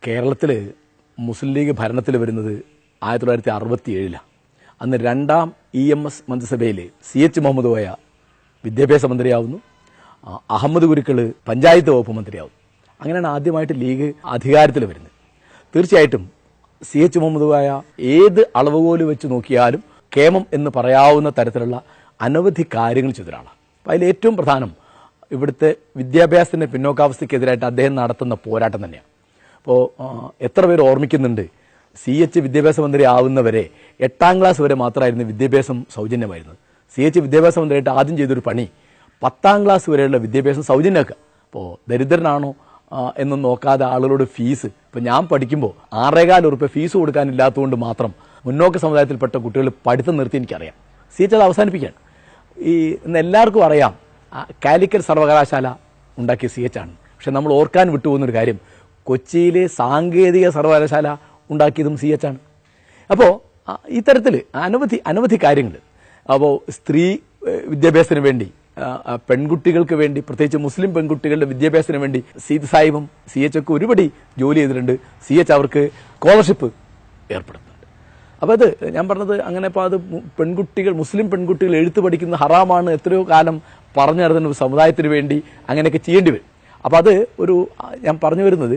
കേരളത്തിൽ മുസ്ലിം ലീഗ് ഭരണത്തിൽ വരുന്നത് 1967 അന്ന് രണ്ടാം EMS മന്ത്രിസഭയിൽ CH മുഹമ്മദ് കോയ വിദ്യാഭ്യാസ മന്ത്രിയാവുന്നു, അഹമ്മദ് ഗുരുക്കൾ പഞ്ചായത്ത് വകുപ്പ് മന്ത്രിയാവുന്നു. അങ്ങനെയാണ് ആദ്യമായിട്ട് ലീഗ് അധികാരത്തിൽ വരുന്നത്. തീർച്ചയായിട്ടും CH മുഹമ്മദ് കോയ ഏത് അളവുകോല് വെച്ച് നോക്കിയാലും കേമം എന്ന് പറയാവുന്ന തരത്തിലുള്ള അനവധി കാര്യങ്ങൾ ചെയ്തൊരാളാണ്. അപ്പോൾ അതിൽ ഏറ്റവും പ്രധാനം ഇവിടുത്തെ വിദ്യാഭ്യാസത്തിൻ്റെ പിന്നോക്കാവസ്ഥയ്ക്കെതിരായിട്ട് അദ്ദേഹം നടത്തുന്ന പോരാട്ടം തന്നെയാണ്. അപ്പോൾ എത്ര പേര് ഓർമ്മിക്കുന്നുണ്ട്, CH വിദ്യാഭ്യാസ മന്ത്രി ആവുന്നവരെ 8ാം ക്ലാസ് വരെ മാത്രമായിരുന്നു വിദ്യാഭ്യാസം സൗജന്യമായിരുന്നത്. CH വിദ്യാഭ്യാസ മന്ത്രിയായിട്ട് ആദ്യം ചെയ്തൊരു പണി 10ാം ക്ലാസ് വരെയുള്ള വിദ്യാഭ്യാസം സൗജന്യമാക്കുക. അപ്പോൾ ദരിദ്രനാണോ എന്നും നോക്കാതെ ആളുകളോട് ഫീസ്, ഇപ്പോൾ ഞാൻ പഠിക്കുമ്പോൾ 6,400 രൂപ ഫീസ് കൊടുക്കാനില്ലാത്തതുകൊണ്ട് മാത്രം മുന്നോക്ക സമുദായത്തിൽപ്പെട്ട കുട്ടികൾ പഠിത്തം നിർത്തി എനിക്കറിയാം. CH അത് അവസാനിപ്പിക്കുകയാണ്. ഇന്ന് എല്ലാവർക്കും അറിയാം കാലിക്കറ്റ് സർവകലാശാല ഉണ്ടാക്കിയ CH ആണ്. പക്ഷെ നമ്മൾ ഓർക്കാൻ വിട്ടുപോകുന്നൊരു കാര്യം, കൊച്ചിയിലെ സാങ്കേതിക സർവകലാശാല ഉണ്ടാക്കിയതും CH ആണ്. അപ്പോൾ ഇത്തരത്തിൽ അനവധി കാര്യങ്ങൾ. അപ്പോൾ സ്ത്രീ വിദ്യാഭ്യാസത്തിന് വേണ്ടി, പെൺകുട്ടികൾക്ക് വേണ്ടി, പ്രത്യേകിച്ച് മുസ്ലിം പെൺകുട്ടികളുടെ വിദ്യാഭ്യാസത്തിന് വേണ്ടി സീത് സാഹിബും CH ഒക്കെ ഒരുപടി ജോലി ചെയ്തിട്ടുണ്ട്. CH അവർക്ക് സ്കോളർഷിപ്പ് ഏർപ്പെടുത്തുന്നുണ്ട്. അപ്പോൾ അത് ഞാൻ പറഞ്ഞത് അങ്ങനെ. അപ്പോൾ അത് മുസ്ലിം പെൺകുട്ടികൾ എഴുത്ത് പഠിക്കുന്ന ഹറാമാണ് എത്രയോ കാലം പറഞ്ഞു നടത്തുന്ന ഒരു സമുദായത്തിന് വേണ്ടി അങ്ങനെയൊക്കെ ചെയ്യേണ്ടി വരും. അപ്പോൾ അത് ഞാൻ പറഞ്ഞു വരുന്നത്,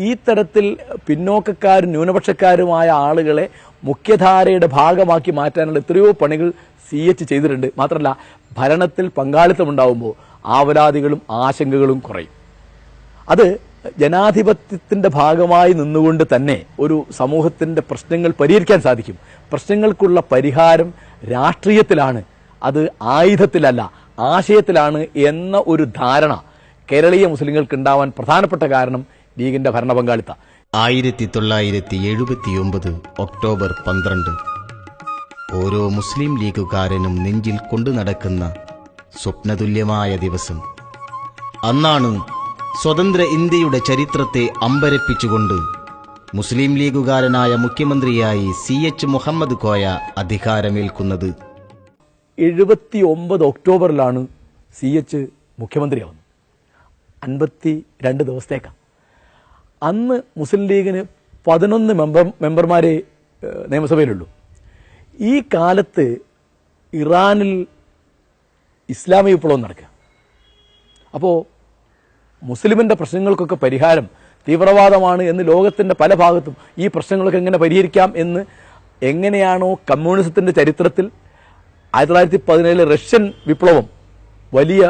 ഈ തരത്തിൽ പിന്നോക്കക്കാരും ന്യൂനപക്ഷക്കാരുമായ ആളുകളെ മുഖ്യധാരയുടെ ഭാഗമാക്കി മാറ്റാനുള്ള എത്രയോ പണികൾ CH ചെയ്തിട്ടുണ്ട്. മാത്രമല്ല, ഭരണത്തിൽ പങ്കാളിത്തമുണ്ടാകുമ്പോൾ ആവലാതികളും ആശങ്കകളും കുറയും. അത് ജനാധിപത്യത്തിൻ്റെ ഭാഗമായി നിന്നുകൊണ്ട് തന്നെ ഒരു സമൂഹത്തിൻ്റെ പ്രശ്നങ്ങൾ പരിഹരിക്കാൻ സാധിക്കും. പ്രശ്നങ്ങൾക്കുള്ള പരിഹാരം രാഷ്ട്രീയത്തിലാണ്, അത് ആയുധത്തിലല്ല ആശയത്തിലാണ് എന്ന ഒരു ധാരണ കേരളീയ മുസ്ലിങ്ങൾക്ക് ഉണ്ടാവാൻ പ്രധാനപ്പെട്ട കാരണം ലീഗിന്റെ ഭരണ പങ്കാളിത്ത. 1979 ഒക്ടോബർ 12 ഓരോ മുസ്ലിം ലീഗുകാരനും നെഞ്ചിൽ കൊണ്ടു നടക്കുന്ന സ്വപ്നതുല്യമായ ദിവസം. അന്നാണ് സ്വതന്ത്ര ഇന്ത്യയുടെ ചരിത്രത്തെ അമ്പരപ്പിച്ചുകൊണ്ട് മുസ്ലിം ലീഗുകാരനായ മുഖ്യമന്ത്രിയായി CH മുഹമ്മദ് കോയ അധികാരമേൽക്കുന്നത്. 79 ഒക്ടോബറിലാണ് CH മുഖ്യമന്ത്രിയാവുന്നത്. 52 ദിവസത്തേക്കാണ്. അന്ന് മുസ്ലിം ലീഗിന് 11 മെമ്പർമാരെ നിയമസഭയിലുള്ളൂ. ഈ കാലത്ത് ഇറാനിൽ ഇസ്ലാമിക വിപ്ലവം നടക്കുക. അപ്പോൾ മുസ്ലിമിൻ്റെ പ്രശ്നങ്ങൾക്കൊക്കെ പരിഹാരം തീവ്രവാദമാണ് എന്ന് ലോകത്തിൻ്റെ പല ഭാഗത്തും ഈ പ്രശ്നങ്ങളൊക്കെ എങ്ങനെ പരിഹരിക്കാം എന്ന് എങ്ങനെയാണോ കമ്മ്യൂണിസത്തിൻ്റെ ചരിത്രത്തിൽ 1917 റഷ്യൻ വിപ്ലവം വലിയ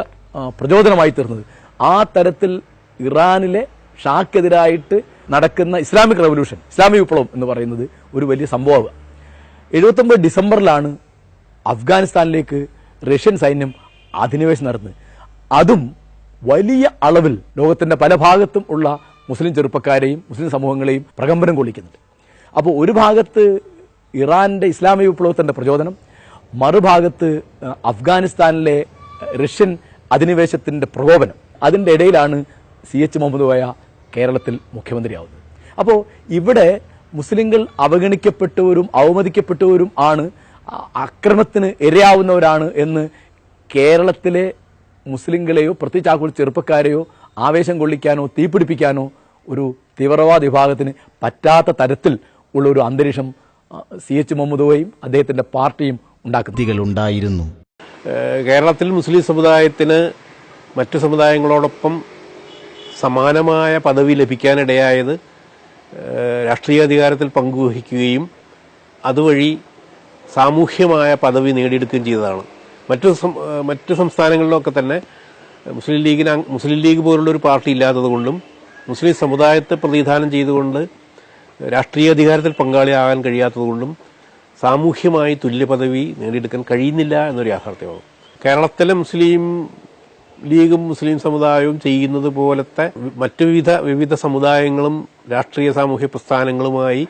പ്രചോദനമായി തീർന്നത്, ആ തരത്തിൽ ഇറാനിലെ ഷാക്കെതിരായിട്ട് നടക്കുന്ന ഇസ്ലാമിക് റവല്യൂഷൻ, ഇസ്ലാമിക് വിപ്ലവം എന്ന് പറയുന്നത് ഒരു വലിയ സംഭവമാണ്. 79 ഡിസംബറിലാണ് അഫ്ഗാനിസ്ഥാനിലേക്ക് റഷ്യൻ സൈന്യം അധിനിവേശം നടത്തുന്നത്. അതും വലിയ അളവിൽ ലോകത്തിൻ്റെ പല ഭാഗത്തും ഉള്ള മുസ്ലിം ചെറുപ്പക്കാരെയും മുസ്ലിം സമൂഹങ്ങളെയും പ്രകമ്പനം കൊള്ളിക്കുന്നുണ്ട്. അപ്പോൾ ഒരു ഭാഗത്ത് ഇറാന്റെ ഇസ്ലാമിക വിപ്ലവത്തിൻ്റെ പ്രചോദനം, മറുഭാഗത്ത് അഫ്ഗാനിസ്ഥാനിലെ റഷ്യൻ അധിനിവേശത്തിൻ്റെ പ്രകോപനം. അതിൻ്റെ ഇടയിലാണ് CH മുഹമ്മദ് കോയ കേരളത്തിൽ മുഖ്യമന്ത്രിയാവുന്നത്. അപ്പോൾ ഇവിടെ മുസ്ലിങ്ങൾ അവഗണിക്കപ്പെട്ടവരും അവമതിക്കപ്പെട്ടവരും ആണ്, അക്രമത്തിന് ഇരയാവുന്നവരാണ് എന്ന് കേരളത്തിലെ മുസ്ലിങ്ങളെയോ പ്രത്യേകിച്ച് ആ ചെറുപ്പക്കാരെയോ ആവേശം കൊള്ളിക്കാനോ തീപിടിപ്പിക്കാനോ ഒരു തീവ്രവാദ വിഭാഗത്തിന് പറ്റാത്ത തരത്തിൽ ഉള്ള ഒരു അന്തരീക്ഷം CH മുഹമ്മദ് കോയയും അദ്ദേഹത്തിൻ്റെ പാർട്ടിയും ഉണ്ടായിരുന്നു. കേരളത്തിൽ മുസ്ലിം സമുദായത്തിന് മറ്റു സമുദായങ്ങളോടൊപ്പം സമാനമായ പദവി ലഭിക്കാനിടയായത് രാഷ്ട്രീയ അധികാരത്തിൽ പങ്കുവഹിക്കുകയും അതുവഴി സാമൂഹ്യമായ പദവി നേടിയെടുക്കുകയും ചെയ്തതാണ്. മറ്റു സംസ്ഥാനങ്ങളിലൊക്കെ തന്നെ മുസ്ലിം ലീഗ് പോലുള്ളൊരു പാർട്ടി ഇല്ലാത്തതുകൊണ്ടും മുസ്ലിം സമുദായത്തെ പ്രതിനിധാനം ചെയ്തുകൊണ്ട് രാഷ്ട്രീയ അധികാരത്തിൽ പങ്കാളിയാകാൻ കഴിയാത്തതുകൊണ്ടും സാമൂഹ്യമായി തുല്യ പദവി നേടിയെടുക്കാൻ കഴിയുന്നില്ല എന്നൊരു യാഥാർത്ഥ്യമാണ്. കേരളത്തിലെ മുസ്ലിം ലീഗും മുസ്ലിം സമുദായവും ചെയ്യുന്നത് പോലത്തെ വിവിധ സമുദായങ്ങളും രാഷ്ട്രീയ സാമൂഹ്യ പ്രസ്ഥാനങ്ങളുമായി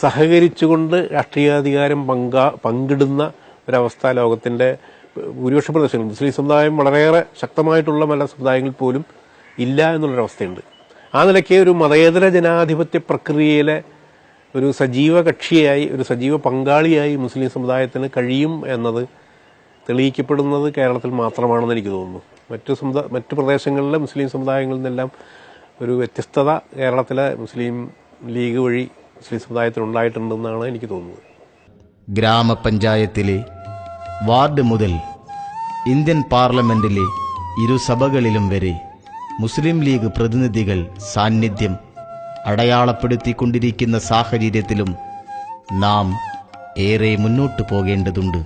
സഹകരിച്ചുകൊണ്ട് രാഷ്ട്രീയാധികാരം പങ്കിടുന്ന ഒരവസ്ഥ ലോകത്തിന്റെ ഭൂരിപക്ഷ പ്രദേശങ്ങൾ, മുസ്ലിം സമുദായം വളരെയേറെ ശക്തമായിട്ടുള്ള പല സമുദായങ്ങളിൽ പോലും ഇല്ല എന്നുള്ളൊരവസ്ഥയുണ്ട്. ആ നിലയ്ക്ക് ഒരു മതേതര ജനാധിപത്യ പ്രക്രിയയിലെ ഒരു സജീവ കക്ഷിയായി, ഒരു സജീവ പങ്കാളിയായി മുസ്ലിം സമുദായത്തിന് കഴിയും എന്നത് തെളിയിക്കപ്പെടുന്നത് കേരളത്തിൽ മാത്രമാണെന്ന് എനിക്ക് തോന്നുന്നു. മറ്റു പ്രദേശങ്ങളിലെ മുസ്ലിം സമുദായങ്ങളിൽ നിന്നെല്ലാം ഒരു വ്യത്യസ്തത കേരളത്തിലെ മുസ്ലിം ലീഗ് വഴി മുസ്ലിം സമുദായത്തിനുണ്ടായിട്ടുണ്ടെന്നാണ് എനിക്ക് തോന്നുന്നത്. ഗ്രാമപഞ്ചായത്തിലെ വാർഡ് മുതൽ ഇന്ത്യൻ പാർലമെന്റിലെ ഇരുസഭകളിലും വരെ മുസ്ലിം ലീഗ് പ്രതിനിധികൾ സാന്നിധ്യം അടയാളപ്പെടുത്തിക്കൊണ്ടിരിക്കുന്ന സാഹചര്യത്തിലും നാം ഏറെ മുന്നോട്ടു പോകേണ്ടതുണ്ട്.